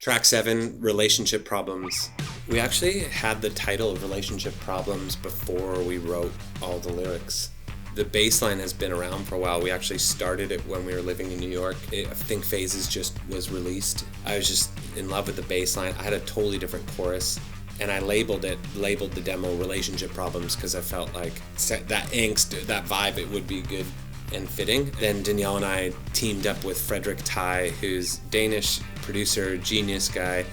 Track 7, Relationship Problems. We actually had the title of Relationship Problems before we wrote all the lyrics. The bass line has been around for a while. We actually started it when we were living in New York. I think Phases just was released. I was just in love with the bass line. I had a totally different chorus, and I labeled the demo Relationship Problems because I felt like that angst, that vibe, it would be good and fitting. Then Danielle and I teamed up with Frederick Ty, who's Danish producer, genius guy,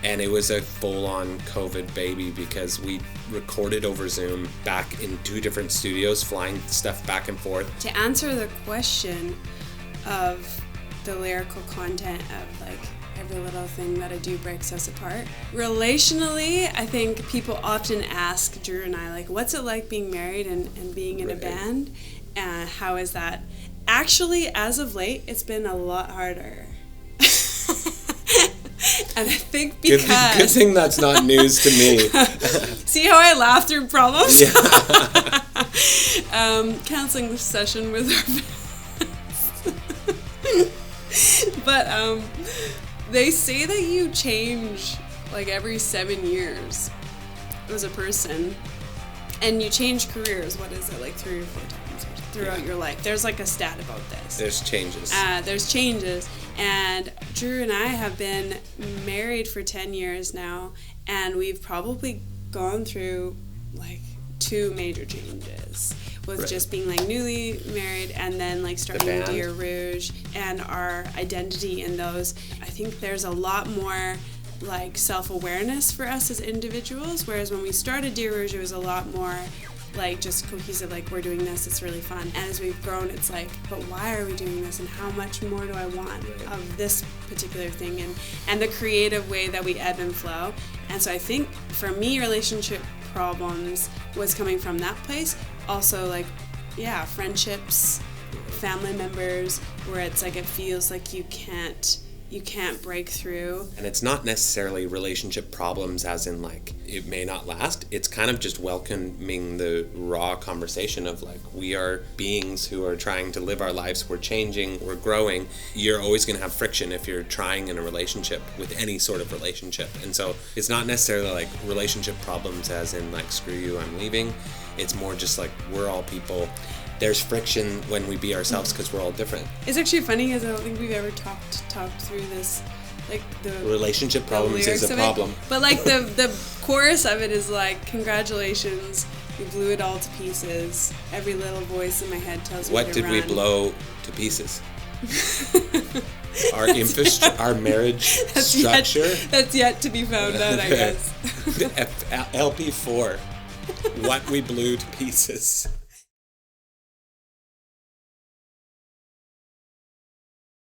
and it was a full-on COVID baby because we recorded over Zoom back in 2 different studios, flying stuff back and forth. To answer the question of the lyrical content of like every little thing that I do breaks us apart, relationally, I think people often ask Drew and I, like, what's it like being married and being in a band? How is that? Actually, as of late, it's been a lot harder. And I think because... Good thing that's not news to me. See how I laugh through problems? Yeah. Counseling session with our parents. But they say that you change like every 7 years as a person. And you change careers, what is it, like 3 or 4 times throughout your life. There's like a stat about this. There's changes. There's changes. And Drew and I have been married for 10 years now, and we've probably gone through like 2 major changes with just being like newly married and then like starting Dear Rouge and our identity in those. I think there's a lot more like self-awareness for us as individuals, whereas when we started Dear Rouge, it was a lot more like just cohesive, like we're doing this, it's really fun. And as we've grown, it's like, but why are we doing this, and how much more do I want of this particular thing, and the creative way that we ebb and flow. And so I think for me, relationship problems was coming from that place. Also, like, yeah, friendships, family members, where it's like it feels like you can't break through. And it's not necessarily relationship problems as in like it may not last. It's kind of just welcoming the raw conversation of like, we are beings who are trying to live our lives. We're changing, we're growing. You're always going to have friction if you're trying in a relationship, with any sort of relationship. And so it's not necessarily like relationship problems as in like, screw you, I'm leaving. It's more just like, we're all people. There's friction when we be ourselves because we're all different. It's actually funny because I don't think we've ever talked through this, like the relationship problems is a problem. But like the chorus of it is like, congratulations, we blew it all to pieces. Every little voice in my head tells me what to did we blow to pieces? Our our marriage structure. That's yet to be found out, I guess. LP4. What we blew to pieces.